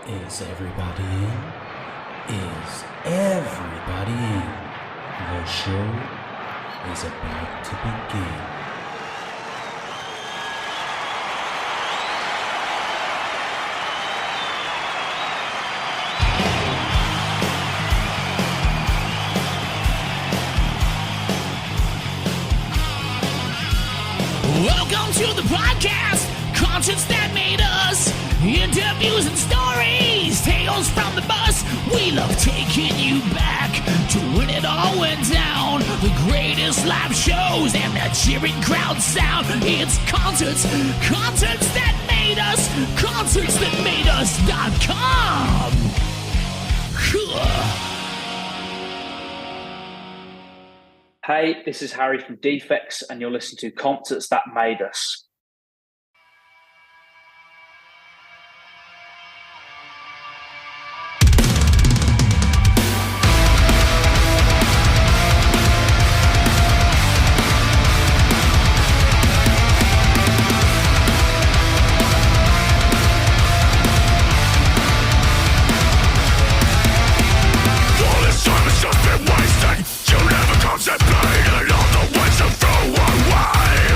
Is everybody in? Is everybody in? The show is about to begin. Welcome to the podcast, conscience that made us. Interviews and stories, tales from the bus. We love taking you back to when it all went down. The greatest live shows and that cheering crowd sound. It's concerts that made us, concertsthatmadeus.com. Hey, this is Harry from Defects, and you're listening to Concerts That Made Us. Concept pain and all the ways to throw away.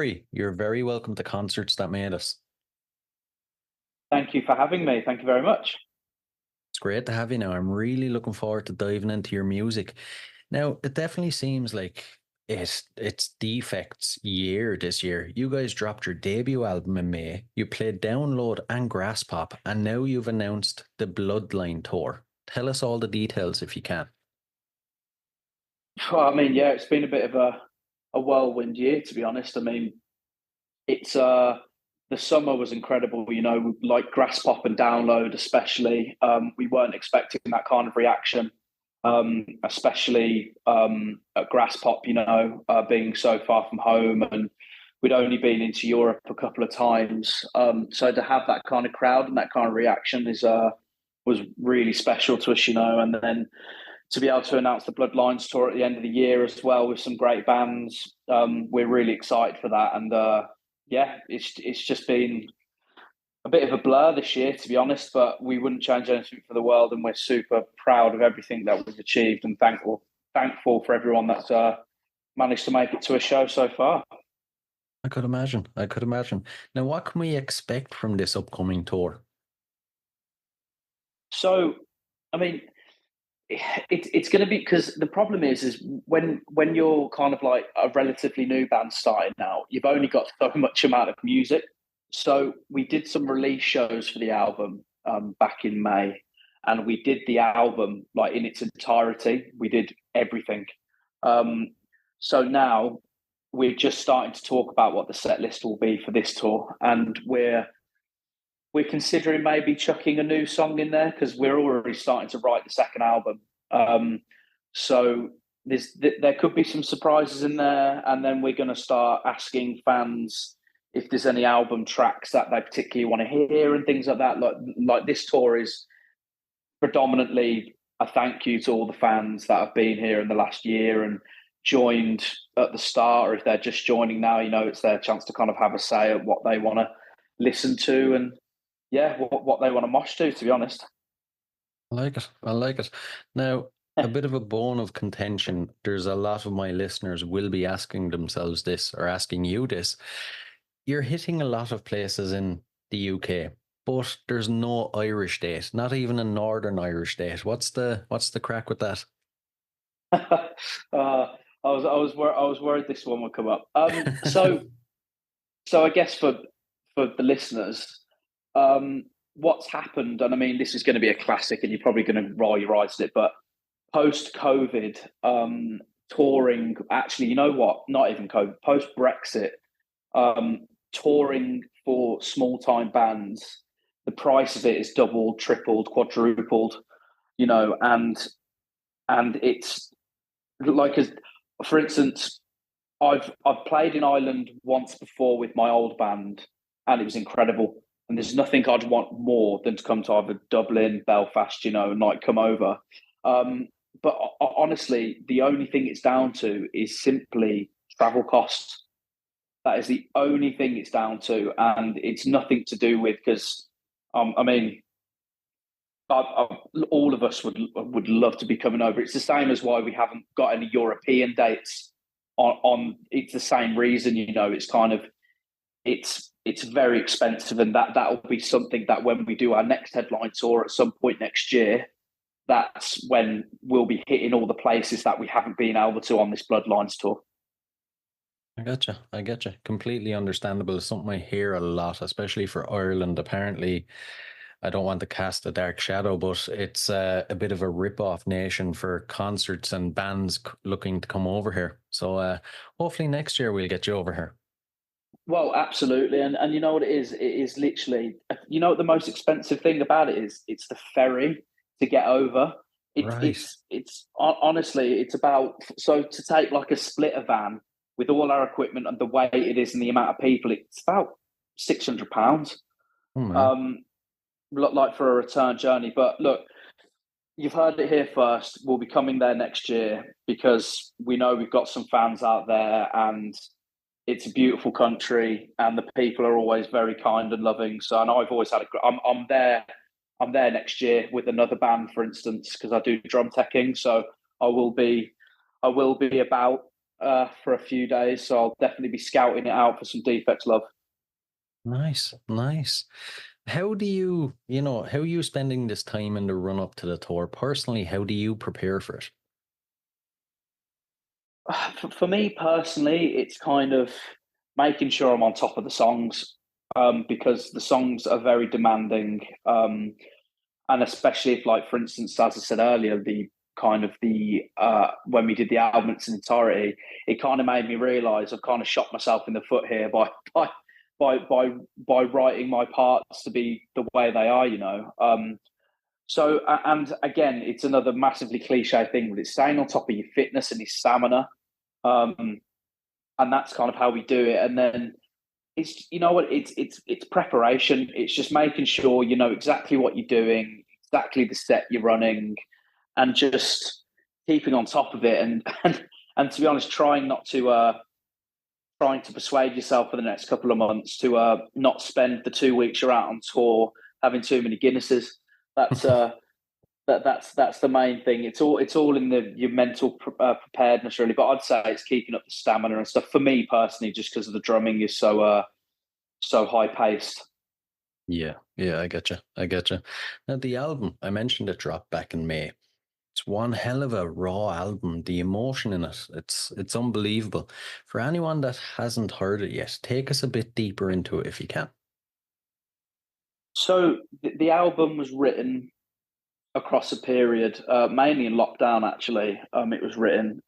Harry, you're very welcome to Concerts That Made Us. Thank you for having me. Thank you very much. It's great to have you now. I'm really looking forward to diving into your music. Now, it definitely seems like it's Defects year this year. You guys dropped your debut album in May. You played Download and Grass Pop, and now you've announced the Bloodline Tour. Tell us all the details if you can. Well, I mean, yeah, it's been a bit of a whirlwind year, to be honest. I mean, it's the summer was incredible, like Grass Pop and Download especially. We weren't expecting that kind of reaction, especially at Grass Pop, being so far from home, and we'd only been into Europe a couple of times. So to have that kind of crowd and that kind of reaction was really special to us, and then to be able to announce the Bloodlines Tour at the end of the year as well with some great bands. We're really excited for that. And it's just been a bit of a blur this year, to be honest, but we wouldn't change anything for the world. And we're super proud of everything that we've achieved and thankful for everyone that's managed to make it to a show so far. I could imagine. Now, what can we expect from this upcoming tour? So, I mean, it's going to be, because the problem is when you're kind of like a relatively new band starting out, you've only got so much amount of music. So we did some release shows for the album back in May, and we did the album like in its entirety. We did everything. So now we're just starting to talk about what the set list will be for this tour, and we're considering maybe chucking a new song in there because we're already starting to write the second album. So there could be some surprises in there, and then we're going to start asking fans if there's any album tracks that they particularly want to hear and things like that. Like this tour is predominantly a thank you to all the fans that have been here in the last year and joined at the start, or if they're just joining now, it's their chance to kind of have a say at what they want to listen to and what they want to mosh to be honest. I like it. Now, a bit of a bone of contention. There's a lot of my listeners will be asking themselves this, or asking you this. You're hitting a lot of places in the UK, but there's no Irish date, not even a Northern Irish date. What's the crack with that? I was worried this one would come up. So I guess for the listeners, what's happened, and I mean, this is going to be a classic and you're probably going to roll your eyes at it, but post-COVID, touring, actually, you know what? Not even COVID, post-Brexit, touring for small-time bands, the price of it is doubled, tripled, quadrupled, and it's like, as for instance, I've played in Ireland once before with my old band, and it was incredible. And there's nothing I'd want more than to come to either Dublin, Belfast, and like come over. But honestly, the only thing it's down to is simply travel costs. That is the only thing it's down to, and it's nothing to do with, because I mean, all of us would love to be coming over. It's the same as why we haven't got any European dates on. It's the same reason, it's kind of it's very expensive, and that will be something that when we do our next headline tour at some point next year, that's when we'll be hitting all the places that we haven't been able to on this Bloodlines tour. I getcha. Completely understandable. Something I hear a lot, especially for Ireland. Apparently, I don't want to cast a dark shadow, but it's a bit of a rip-off nation for concerts and bands looking to come over here. So hopefully next year we'll get you over here. Well, absolutely. And you know what it is? It is literally, what the most expensive thing about it is? It's the ferry to get over. It's honestly, it's about, so to take like a splitter van with all our equipment and the weight it is and the amount of people, it's about £600. Like for a return journey. But look, you've heard it here first. We'll be coming there next year because we know we've got some fans out there, and it's a beautiful country, and the people are always very kind and loving. So, and I've always had I'm there next year with another band, for instance, because I do drum teching. So I will be about for a few days, so I'll definitely be scouting it out for some Defects love. Nice, nice. How do you, how are you spending this time in the run up to the tour? Personally, how do you prepare for it? For me personally, it's kind of making sure I'm on top of the songs, because the songs are very demanding, and especially if, like, for instance, as I said earlier, the kind of the when we did the album in its entirety, it kind of made me realise I've kind of shot myself in the foot here by writing my parts to be the way they are, So, and again, it's another massively cliche thing, but it's staying on top of your fitness and your stamina. Um, and that's kind of how we do it. And then it's, it's preparation. It's just making sure you know exactly what you're doing, exactly the set you're running, and just keeping on top of it. And to be honest, trying to persuade yourself for the next couple of months to not spend the 2 weeks you're out on tour having too many Guinnesses. That's that's the main thing. It's all in your mental preparedness, really. But I'd say it's keeping up the stamina and stuff. For me personally, just because of the drumming is so high paced. Yeah, yeah, I get you. I get you. Now, the album, I mentioned it dropped back in May. It's one hell of a raw album. The emotion in it, it's unbelievable. For anyone that hasn't heard it yet, take us a bit deeper into it if you can. So the album was written across a period, mainly in lockdown. Actually, it was written.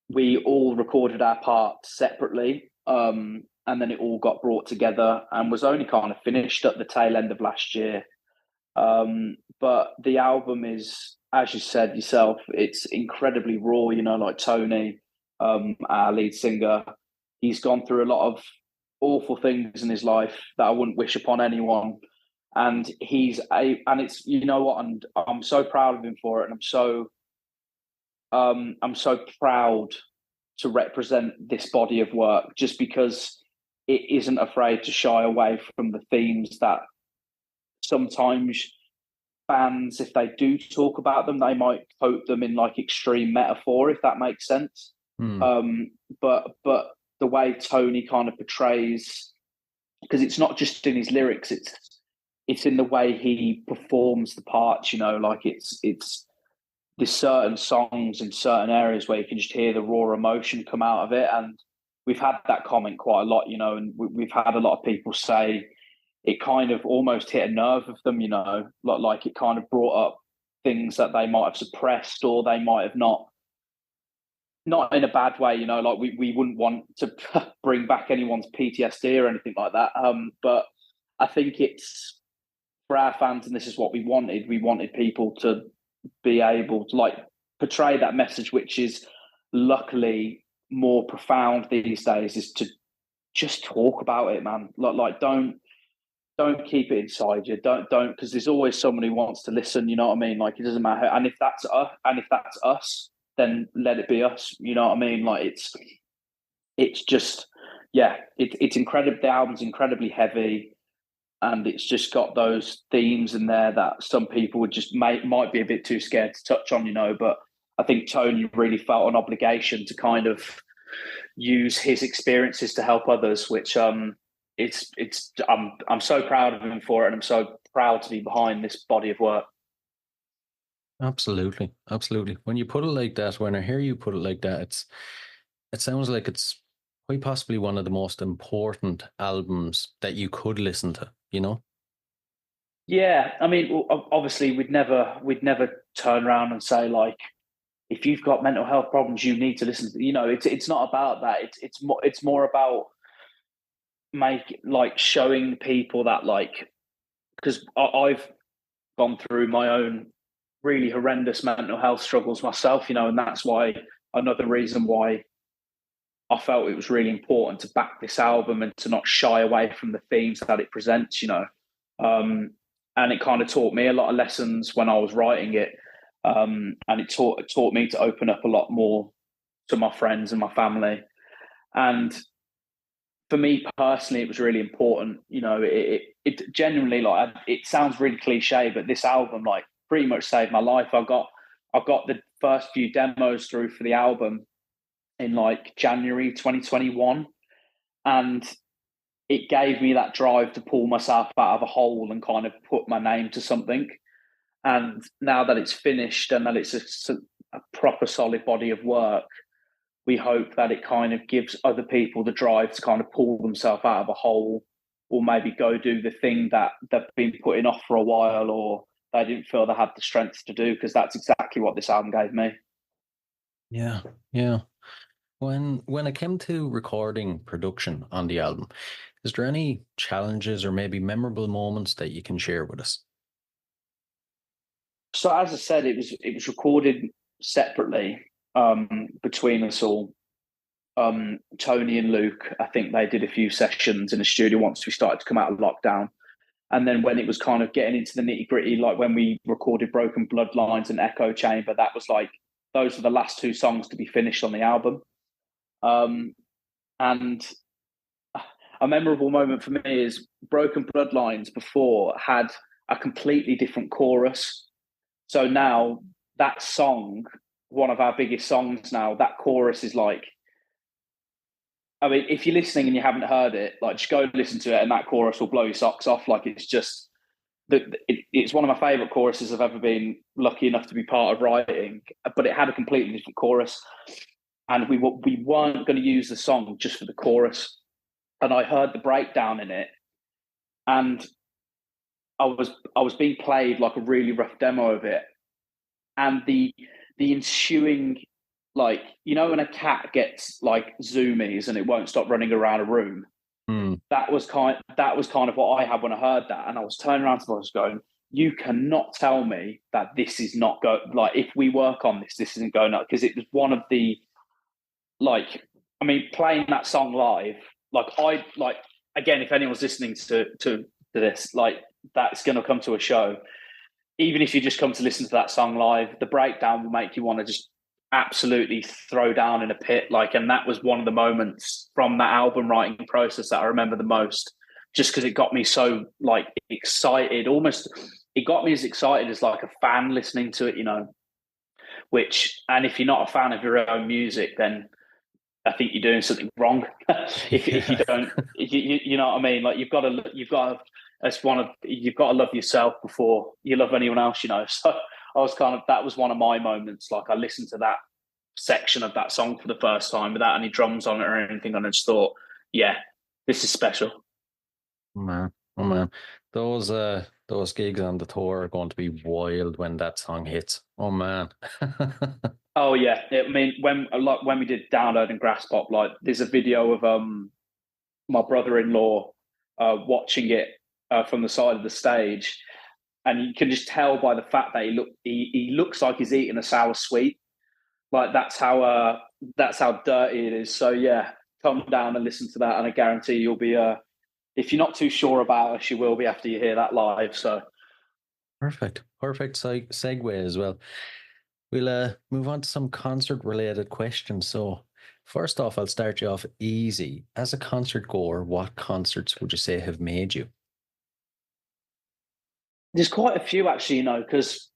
We all recorded our parts separately, and then it all got brought together and was only kind of finished at the tail end of last year. But the album is, as you said yourself, it's incredibly raw. Like Tony, our lead singer, he's gone through a lot of awful things in his life that I wouldn't wish upon anyone. And and it's, what, and I'm so proud of him for it, and I'm so proud to represent this body of work, just because it isn't afraid to shy away from the themes that sometimes bands, if they do talk about them, they might quote them in like extreme metaphor, if that makes sense. Hmm. But the way Tony kind of portrays, because it's not just in his lyrics, it's in the way he performs the parts. Like it's there's certain songs in certain areas where you can just hear the raw emotion come out of it, and we've had that comment quite a lot, and we've had a lot of people say it kind of almost hit a nerve of them, like it kind of brought up things that they might have suppressed, or they might have not in a bad way, like we wouldn't want to bring back anyone's PTSD or anything like that. But I think it's for our fans, and this is what we wanted. We wanted people to be able to like portray that message, which is luckily more profound these days, is to just talk about it, man. Like don't keep it inside you. Don't because there's always someone who wants to listen. You know what I mean? Like it doesn't matter. And if that's us, then let it be us. You know what I mean? Like it's just it's incredible. The album's incredibly heavy, and it's just got those themes in there that some people would just might be a bit too scared to touch on. But I think Tony really felt an obligation to kind of use his experiences to help others, which I'm so proud of him for it, and I'm so proud to be behind this body of work. Absolutely, absolutely. When you put it like that, when I hear you put it like that, it sounds like it's quite possibly one of the most important albums that you could listen to, Yeah, I mean, obviously, we'd never turn around and say, like, if you've got mental health problems, you need to listen to. It's not about that. It's more about showing people that, like, because I've gone through my own really horrendous mental health struggles myself, and that's why another reason why I felt it was really important to back this album and to not shy away from the themes that it presents, and it kind of taught me a lot of lessons when I was writing it, and it taught me to open up a lot more to my friends and my family. And for me personally, it was really important. It genuinely, like, it sounds really cliche, but this album like pretty much saved my life. I got the first few demos through for the album, in like January 2021, and it gave me that drive to pull myself out of a hole and kind of put my name to something. And now that it's finished and that it's a proper solid body of work, we hope that it kind of gives other people the drive to kind of pull themselves out of a hole, or maybe go do the thing that they've been putting off for a while, or they didn't feel they had the strength to do, because that's exactly what this album gave me. Yeah, yeah. When it came to recording production on the album, is there any challenges or maybe memorable moments that you can share with us? So as I said, it was recorded separately between us all. Tony and Luke, I think they did a few sessions in the studio once we started to come out of lockdown. And then when it was kind of getting into the nitty gritty, like when we recorded Broken Bloodlines and Echo Chamber, that was like, those were the last two songs to be finished on the album. And a memorable moment for me is Broken Bloodlines before had a completely different chorus. So now that song, one of our biggest songs now, that chorus is like, I mean, if you're listening and you haven't heard it, like just go listen to it, and that chorus will blow your socks off. Like it's just, it's one of my favourite choruses I've ever been lucky enough to be part of writing. But it had a completely different chorus, and we weren't going to use the song just for the chorus. And I heard the breakdown in it, and I was being played like a really rough demo of it, and the ensuing, like, you know, when a cat gets like zoomies and it won't stop running around a room, that was kind of what I had when I heard that. And I was turning around to us going, you cannot tell me that this is not like, if we work on this isn't going up, because it was one of the, like, I mean, playing that song live, like again, if anyone's listening to this, like, that's going to come to a show, even if you just come to listen to that song live, the breakdown will make you want to just absolutely throw down in a pit. Like, and that was one of the moments from that album writing process that I remember the most, just because it got me so like excited. Almost, it got me as excited as like a fan listening to it, you know. Which, and if you're not a fan of your own music, then I think you're doing something wrong. if you don't, you know what I mean. Like you've got to love yourself before you love anyone else, you know. So I was that was one of my moments. Like I listened to that section of that song for the first time without any drums on it or anything, and I just thought, yeah, this is special. Man, oh man, those gigs on the tour are going to be wild when that song hits. Oh man. Oh yeah, I mean, when we did Download and Grass Pop, like there's a video of my brother-in-law watching it from the side of the stage, and you can just tell by the fact that he looks like he's eating a sour sweet. Like that's how dirty it is. So yeah, come down and listen to that, and I guarantee you'll be if you're not too sure about us, you will be after you hear that live. So perfect segue as well. We'll move on to some concert related questions. So first off, I'll start you off easy. As a concert goer, what concerts would you say have made you? there's quite a few actually, you know, because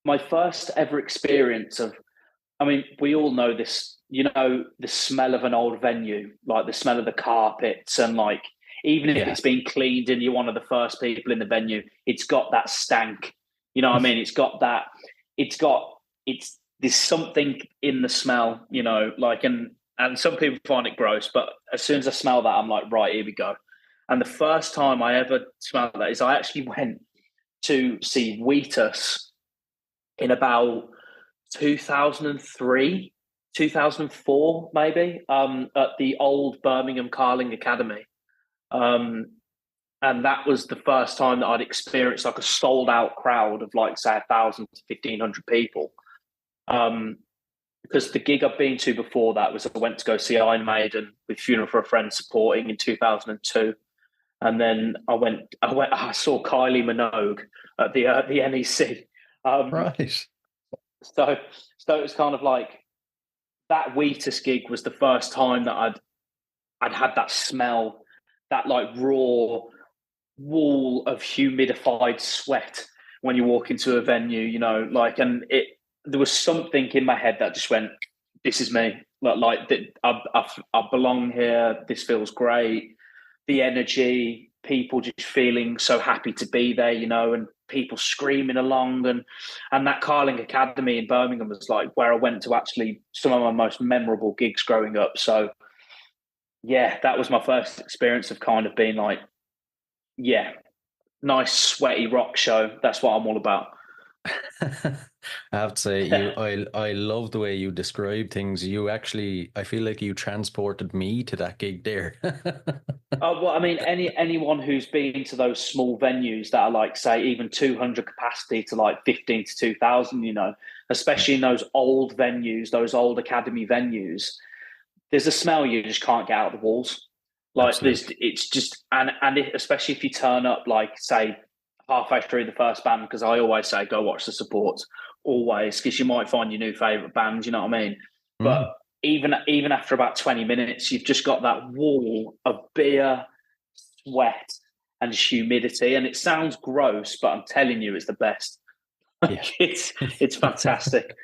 my first ever experience of, I mean, we all know this, you know, the smell of an old venue, like the smell of the carpets, and like, even if it's been cleaned and you're one of the first people in the venue, it's got that stank. You know what I mean? There's something in the smell, you know, like, and some people find it gross, but as soon as I smell that, I'm like, right, here we go. And the first time I ever smelled that is I actually went to see Wheatus in about 2003, 2004, maybe, at the old Birmingham Carling Academy. And that was the first time that I'd experienced like a sold out crowd of like, say, 1,000 to 1,500 people. Because the gig I've been to before that was I went to go see Iron Maiden with Funeral for a Friend supporting in 2002. And then I saw Kylie Minogue at the NEC. Right. So it was kind of like that Wheatus gig was the first time that I'd had that smell, that like raw wall of humidified sweat when you walk into a venue, you know, like, and there was something in my head that just went, this is me. like that. I belong here. This feels great. The energy, people just feeling so happy to be there, you know, and people screaming along, and that Carling Academy in Birmingham was like where I went to actually some of my most memorable gigs growing up. So yeah, that was my first experience of kind of being like, yeah, nice sweaty rock show. That's what I'm all about. I have to say, I love the way you describe things. You actually, I feel like you transported me to that gig there. Well, I mean, anyone who's been to those small venues that are like, say, even 200 capacity to like 15 to 2,000, you know, especially in those old venues, those old academy venues, there's a smell you just can't get out of the walls. Like it's just, especially if you turn up, like say, halfway through the first band, because I always say go watch the support, always, because you might find your new favorite band. You know what I mean? But even after about 20 minutes, you've just got that wall of beer, sweat, and humidity, and it sounds gross, but I'm telling you, it's the best. Yeah. It's fantastic.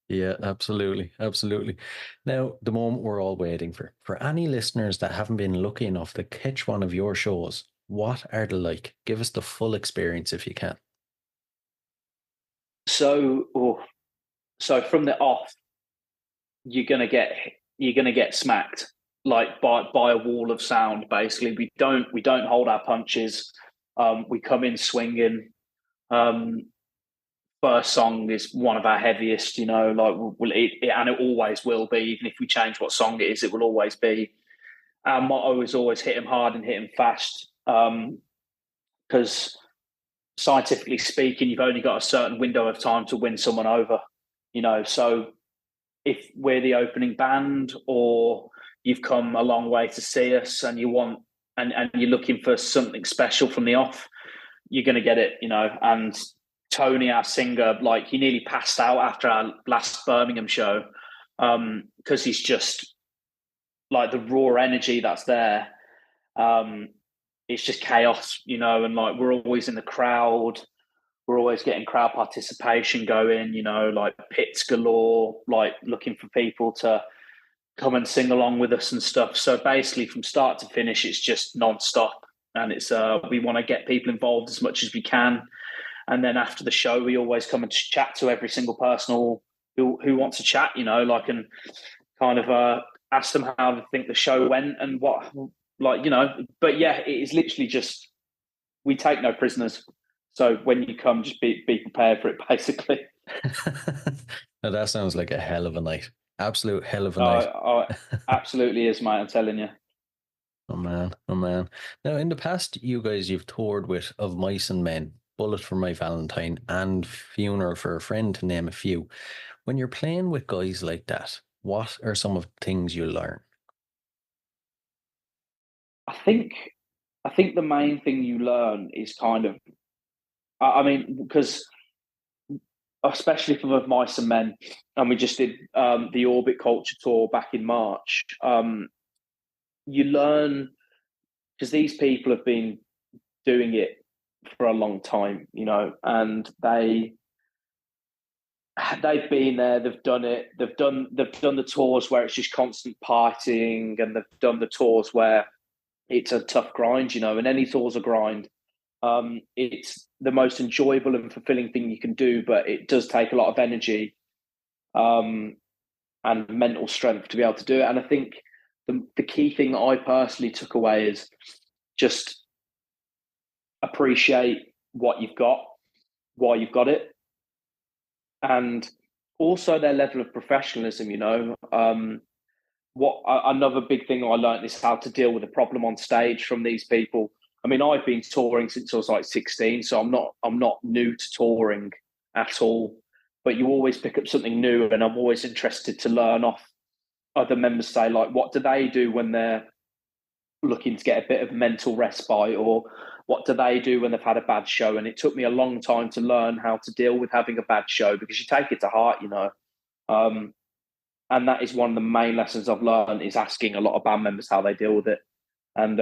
Yeah, absolutely. Absolutely. Now, the moment we're all waiting for any listeners that haven't been lucky enough to catch one of your shows, what are they like? Give us the full experience if you can. So from the off, you're gonna get smacked like by a wall of sound. Basically, we don't hold our punches. We come in swinging. First song is one of our heaviest, you know, like and it always will be. Even if we change what song it is, it will always be. Our motto is always hit him hard and hit him fast, because scientifically speaking, you've only got a certain window of time to win someone over, you know. So if we're the opening band, or you've come a long way to see us and you want and you're looking for something special from the off, you're going to get it, you know. And Tony, our singer, like he nearly passed out after our last Birmingham show, because he's just like the raw energy that's there. It's just chaos, you know, and like we're always in the crowd. We're always getting crowd participation going, you know, like pits galore, like looking for people to come and sing along with us and stuff. So basically from start to finish, it's just non-stop. And it's we want to get people involved as much as we can. And then after the show, we always come and chat to every single person who wants to chat, you know, like, and kind of ask them how they think the show went and what, like, you know. But yeah, it is literally just, we take no prisoners. So when you come, just be prepared for it, basically. Now that sounds like a hell of a night. Absolute hell of a night. Absolutely is, mate. I'm telling you. Oh man, oh man. Now in the past, you've toured with Of Mice and Men, Bullet for My Valentine, and Funeral for a Friend, to name a few. When you're playing with guys like that, what are some of the things you learn? I think the main thing you learn is kind of, I mean, because especially from Of Mice and Men, and we just did the Orbit Culture Tour back in March. You learn, because these people have been doing it for a long time, you know, and they've been there, they've done it, they've done the tours where it's just constant partying, and they've done the tours where it's a tough grind, you know, and any tour's a grind. It's the most enjoyable and fulfilling thing you can do, but it does take a lot of energy and mental strength to be able to do it. And I think the key thing that I personally took away is just appreciate what you've got, why you've got it, and also their level of professionalism, you know. Another big thing I learned is how to deal with a problem on stage from these people. I mean, I've been touring since I was like 16, so I'm not new to touring at all. But you always pick up something new, and I'm always interested to learn off other members. Say, like, what do they do when they're looking to get a bit of mental respite, or what do they do when they've had a bad show? And it took me a long time to learn how to deal with having a bad show, because you take it to heart, you know. And that is one of the main lessons I've learned, is asking a lot of band members how they deal with it. And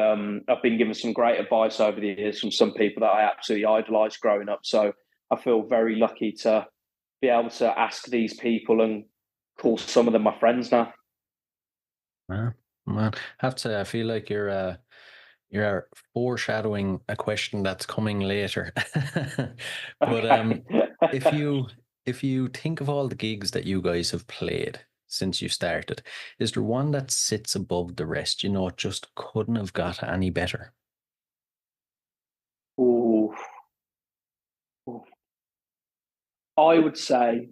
I've been given some great advice over the years from some people that I absolutely idolised growing up. So I feel very lucky to be able to ask these people and call some of them my friends now. Man, man, have to. I feel like you're foreshadowing a question that's coming later. But Okay. if you if you think of all the gigs that you guys have played since you started, is there one that sits above the rest? You know, it just couldn't have got any better. Ooh, ooh. I would say,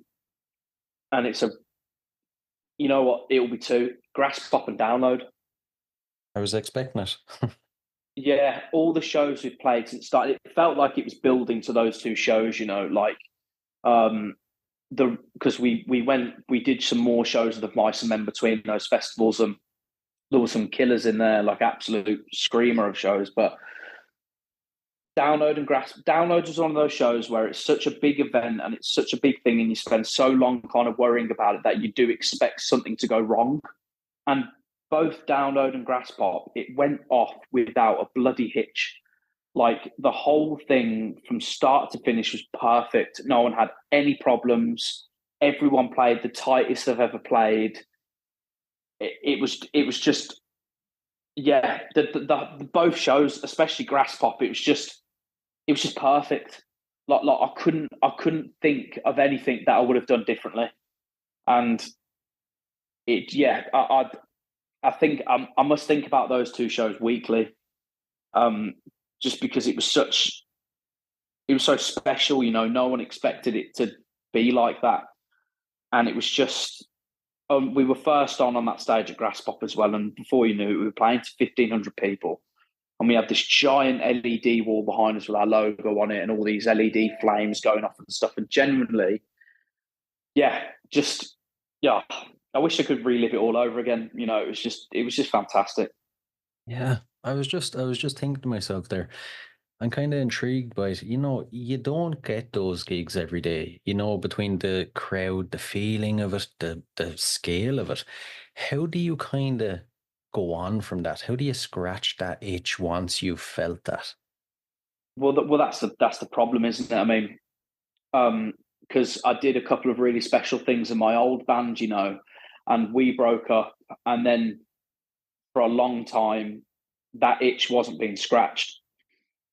and it's a, you know what, it'll be two, Grass Pop and Download. I was expecting it. Yeah, all the shows we've played since it started, it felt like it was building to those two shows, you know, like um because we did some more shows of the Mice and Men between those festivals, and there were some killers in there, like absolute screamer of shows. But Download was one of those shows where it's such a big event and it's such a big thing, and you spend so long kind of worrying about it that you do expect something to go wrong. And both Download and Grass Pop, it went off without a bloody hitch. Like the whole thing from start to finish was perfect. No one had any problems. Everyone played the tightest they've ever played. It was just, yeah. The both shows, especially Grass Pop, it was just perfect. Like I couldn't think of anything that I would have done differently. And it, yeah, I think I must think about those two shows weekly. Um, just because it was so special. You know, no one expected it to be like that, and it was just. We were first on that stage at Grass Pop as well, and before you knew it, we were playing to 1,500 people, and we had this giant LED wall behind us with our logo on it, and all these LED flames going off and stuff. And genuinely, yeah, just yeah, I wish I could relive it all over again. You know, it was just fantastic. Yeah, I was just thinking to myself there. I'm kind of intrigued by it. You know, you don't get those gigs every day. You know, between the crowd, the feeling of it, the scale of it. How do you kind of go on from that? How do you scratch that itch once you've felt that? Well, that's the problem, isn't it? I mean, because I did a couple of really special things in my old band, you know, and we broke up, and then for a long time that itch wasn't being scratched,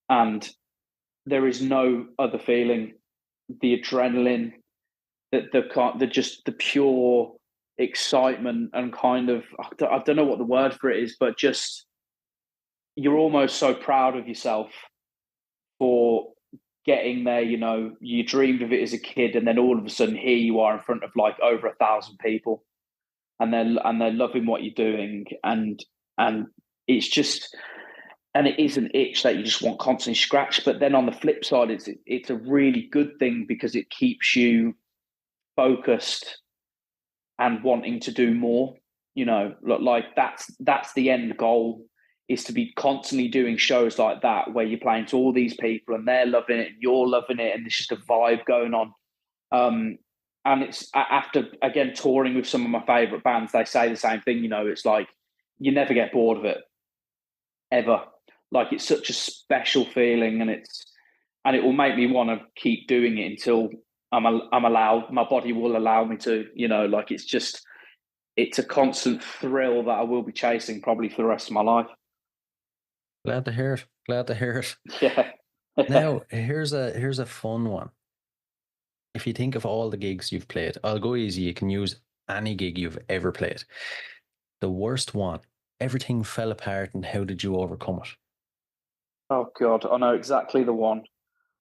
and there is no other feeling. The adrenaline, the just the pure excitement, and kind of I don't know what the word for it is, but just you're almost so proud of yourself for getting there. You know, you dreamed of it as a kid, and then all of a sudden here you are in front of like over 1,000 people, and they're loving what you're doing, and it's just, and it is an itch that you just want constantly scratched. But then on the flip side, it's a really good thing because it keeps you focused and wanting to do more. You know, like that's the end goal, is to be constantly doing shows like that where you're playing to all these people and they're loving it and you're loving it, and there's just a vibe going on. And it's after again touring with some of my favorite bands, they say the same thing. You know, it's like you never get bored of it ever. Like it's such a special feeling, and it will make me want to keep doing it until I'm allowed. My body will allow me to. You know, like it's a constant thrill that I will be chasing probably for the rest of my life. Glad to hear it. Glad to hear it. Yeah. Now, here's a fun one. If you think of all the gigs you've played, I'll go easy. You can use any gig you've ever played. The worst one, everything fell apart, and how did you overcome Oh God, I know exactly the one.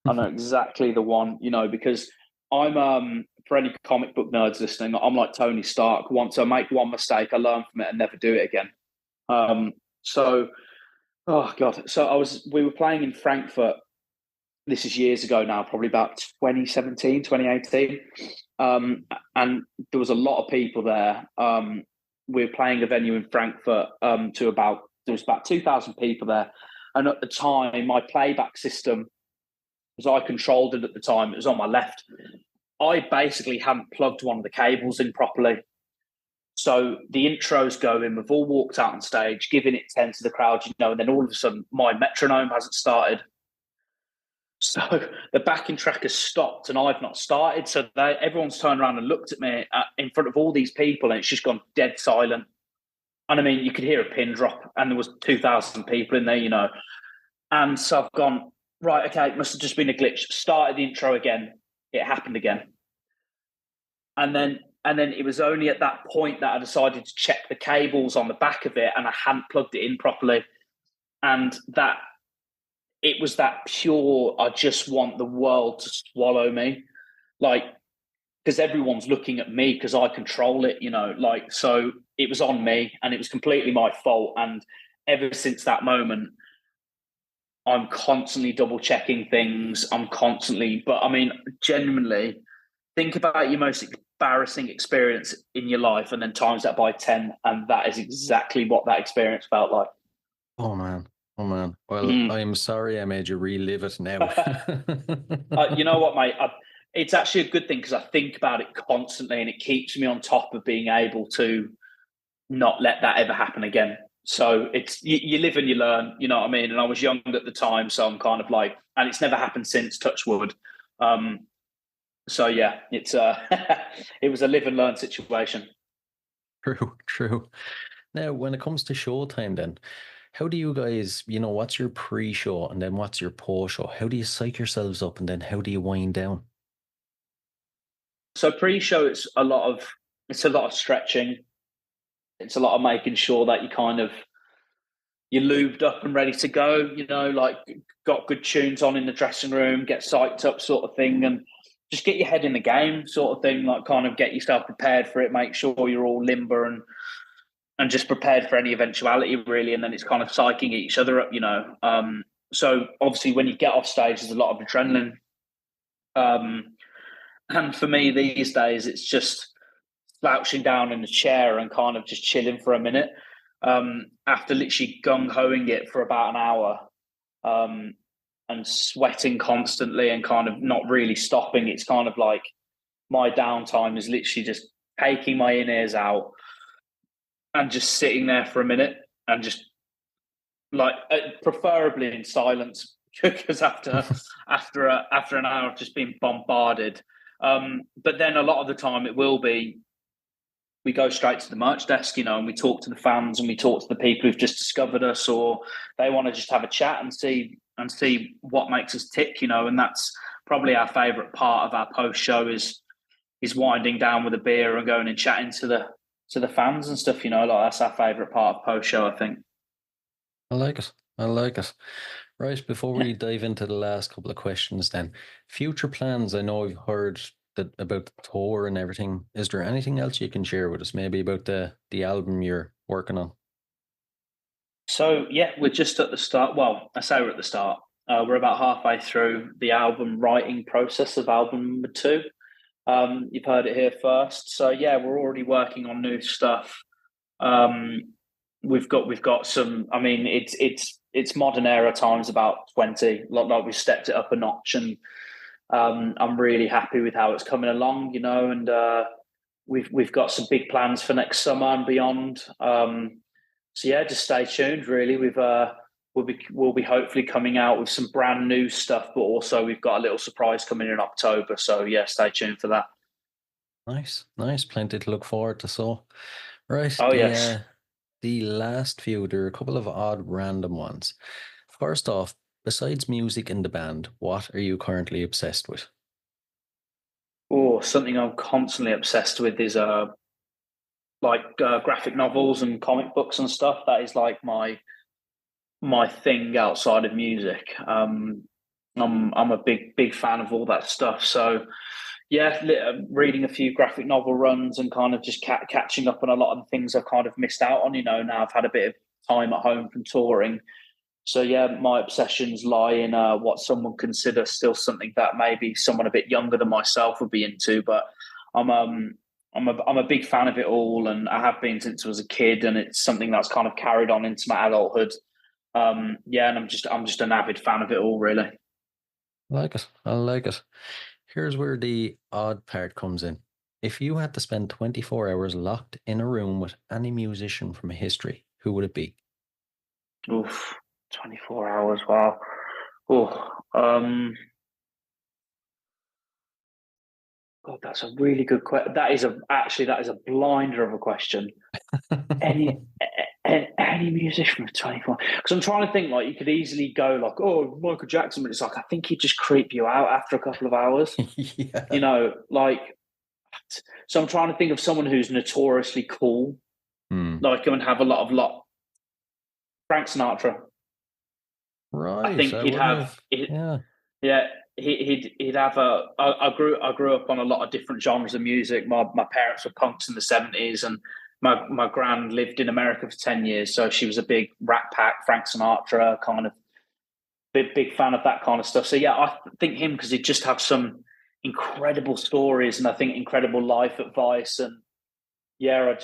I know exactly the one. You know, because I'm for any comic book nerds listening, I'm like Tony Stark. Once I make one mistake, I learn from it and never do it again. So, oh God, so we were playing in Frankfurt. This is years ago now, probably about 2017, 2018. And there was a lot of people there. We were playing a venue in Frankfurt there was about 2,000 people there. And at the time, my playback system, as I controlled it at the time, it was on my left. I basically hadn't plugged one of the cables in properly. So the intro's going, we've all walked out on stage, giving it 10 to the crowd, you know, and then all of a sudden my metronome hasn't started. So the backing track has stopped and I've not started. So everyone's turned around and looked at me in front of all these people, and it's just gone dead silent. And I mean, you could hear a pin drop, and there was 2,000 people in there, you know. And so I've gone, right, okay, it must have just been a glitch. Started the intro again. It happened again. And then it was only at that point that I decided to check the cables on the back of it, and I hadn't plugged it in properly. And that it was that pure, I just want the world to swallow me. Like, because everyone's looking at me because I control it, you know, like, so it was on me and it was completely my fault. And ever since that moment, I'm constantly double checking things. But I mean, genuinely, think about your most embarrassing experience in your life and then times that by 10. And that is exactly what that experience felt like. Oh man. Oh man. Well, I'm sorry I made you relive it now. You know what, mate? It's actually a good thing because I think about it constantly and it keeps me on top of being able to not let that ever happen again. So it's you live and you learn, you know what I mean? And I was young at the time, so I'm kind of like, and it's never happened since, touch wood. So yeah, it's it was a live and learn situation. True. Now, when it comes to showtime, then, how do you guys, what's your pre-show and then what's your post-show? How do you psych yourselves up and then how do you wind down? So pre-show, it's a lot of stretching. It's a lot of making sure that you're lubed up and ready to go, you know, like got good tunes on in the dressing room, get psyched up sort of thing, and just get your head in the game sort of thing, like kind of get yourself prepared for it, make sure you're all limber and just prepared for any eventuality really. And then it's kind of psyching each other up, you know. So obviously when you get off stage, there's a lot of adrenaline. And for me these days, it's just slouching down in a chair and kind of just chilling for a minute. After literally gung-hoing it for about an hour, and sweating constantly and kind of not really stopping, it's kind of like my downtime is literally just taking my in-ears out and just sitting there for a minute and just like preferably in silence because after an hour of just being bombarded. But then a lot of the time it will be we go straight to the merch desk, you know, and we talk to the fans and we talk to the people who've just discovered us or they want to just have a chat and see what makes us tick, you know. And that's probably our favourite part of our post show is winding down with a beer and going and chatting to the fans and stuff, you know. Like that's our favourite part of post show, I think. I like it. Right, before we dive into the last couple of questions then, future plans. I know I've heard that about the tour and everything. Is there anything else you can share with us, maybe about the album you're working on? So yeah, we're just at the start. Well, I say we're at the start. We're about halfway through the album writing process of album number 2. You've heard it here first. So yeah, we're already working on new stuff. We've got some. I mean, it's modern era times about 20. Like we've stepped it up a notch, and I'm really happy with how it's coming along. You know, and we've got some big plans for next summer and beyond. So yeah, just stay tuned. Really, we'll be hopefully coming out with some brand new stuff, but also we've got a little surprise coming in October. So yeah, stay tuned for that. Nice. Plenty to look forward to. So, right. Oh yes. The last few, there are a couple of odd random ones. First off, besides music in the band, what are you currently obsessed with? Oh, something I'm constantly obsessed with is graphic novels and comic books and stuff. That is like my thing outside of music. I'm a big fan of all that stuff. So yeah, reading a few graphic novel runs and kind of just catching up on a lot of the things I've kind of missed out on. You know, now I've had a bit of time at home from touring. So yeah, my obsessions lie in what some would consider still something that maybe someone a bit younger than myself would be into. But I'm a big fan of it all, and I have been since I was a kid, and it's something that's kind of carried on into my adulthood. Yeah, and I'm just an avid fan of it all, really. I like it. Here's where the odd part comes in. If you had to spend 24 hours locked in a room with any musician from history, who would it be? Oof, 24 hours, wow. Oh, God, that's a really good question. That is a blinder of a question. Any musician from 24? Because I'm trying to think, like, you could easily go like, oh, Michael Jackson, but it's like I think he'd just creep you out after a couple of hours. Yeah. You know, like. So I'm trying to think of someone who's notoriously cool, like and have a lot. Frank Sinatra. Right. I think he'd have. He'd have a. I grew up on a lot of different genres of music. My parents were punks in the 70s, and my gran lived in America for 10 years, so she was a big Rat Pack, Frank Sinatra kind of big fan of that kind of stuff. So yeah, I think him because he'd just have some incredible stories and I think incredible life advice. And yeah, I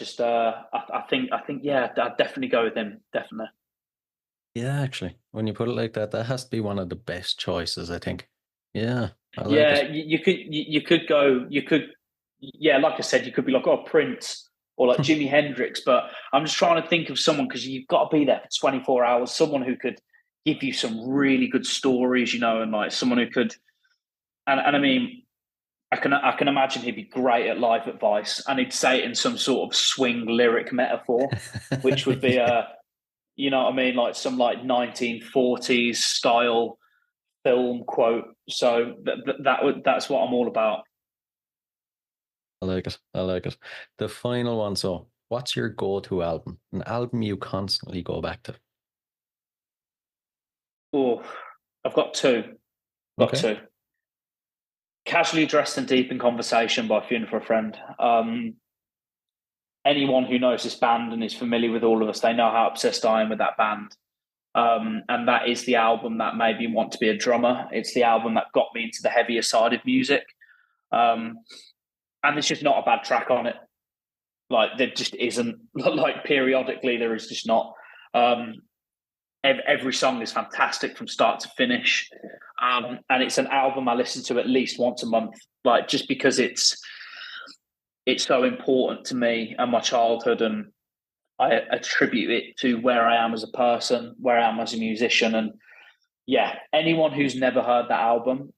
think yeah, I'd definitely go with him. Definitely. Yeah, actually, when you put it like that, that has to be one of the best choices, I think. Yeah, I like it. You could go, yeah, like I said, you could be like, oh, Prince or like Jimi Hendrix, but I'm just trying to think of someone because you've got to be there for 24 hours, someone who could give you some really good stories, you know, and like someone who could, and I mean, I can imagine he'd be great at life advice and he'd say it in some sort of swing lyric metaphor, which would be you know what I mean, like some like 1940s style film quote. So that's what I'm all about. I like it. I like it. The final one. So, what's your go-to album? An album you constantly go back to? Oh, I've got two. Two. Casually Dressed and Deep in Conversation by Funeral for a Friend. Anyone who knows this band and is familiar with all of us, they know how obsessed I am with that band. And that is the album that made me want to be a drummer. It's the album that got me into the heavier side of music. And there's just not a bad track on it. Like, there just isn't. Like, periodically, there is just not. Every song is fantastic from start to finish. And it's an album I listen to at least once a month, like just because it's so important to me and my childhood, and I attribute it to where I am as a person, where I am as a musician. And yeah, anyone who's never heard that album,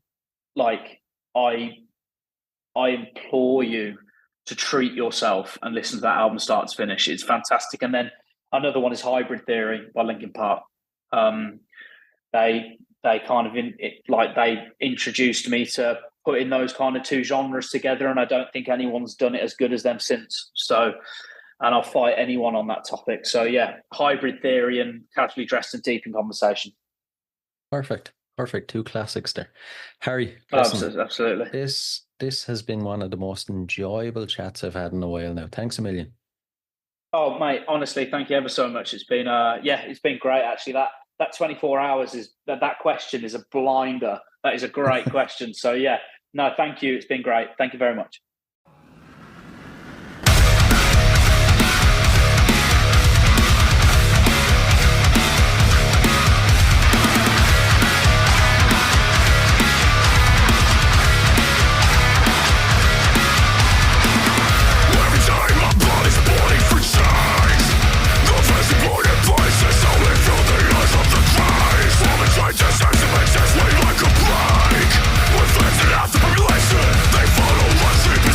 like I implore you to treat yourself and listen to that album start to finish. It's fantastic. And then another one is Hybrid Theory by Linkin Park. They kind of they introduced me to putting those kind of two genres together, and I don't think anyone's done it as good as them since. So, and I'll fight anyone on that topic. So yeah, Hybrid Theory and Casually Dressed and Deep in Conversation. Perfect. Two classics there. Harry, listen, absolutely. This has been one of the most enjoyable chats I've had in a while now. Thanks a million. Oh mate, honestly, thank you ever so much. It's been it's been great actually. That 24 hours is that question is a blinder. That is a great question. So yeah, no, thank you. It's been great. Thank you very much. Like a plague, with fans and half the population, they follow us.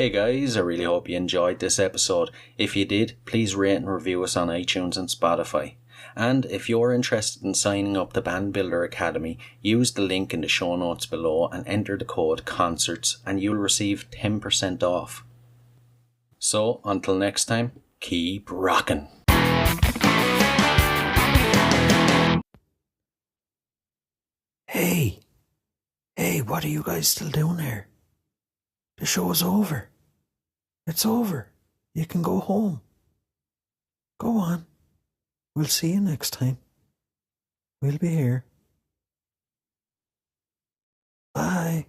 Hey guys, I really hope you enjoyed this episode. If you did, please rate and review us on iTunes and Spotify. And if you're interested in signing up the Band Builder Academy, use the link in the show notes below and enter the code CONCERTS and you'll receive 10% off. So, until next time, keep rocking. Hey, what are you guys still doing here? The show's over. It's over. You can go home. Go on. We'll see you next time. We'll be here. Bye.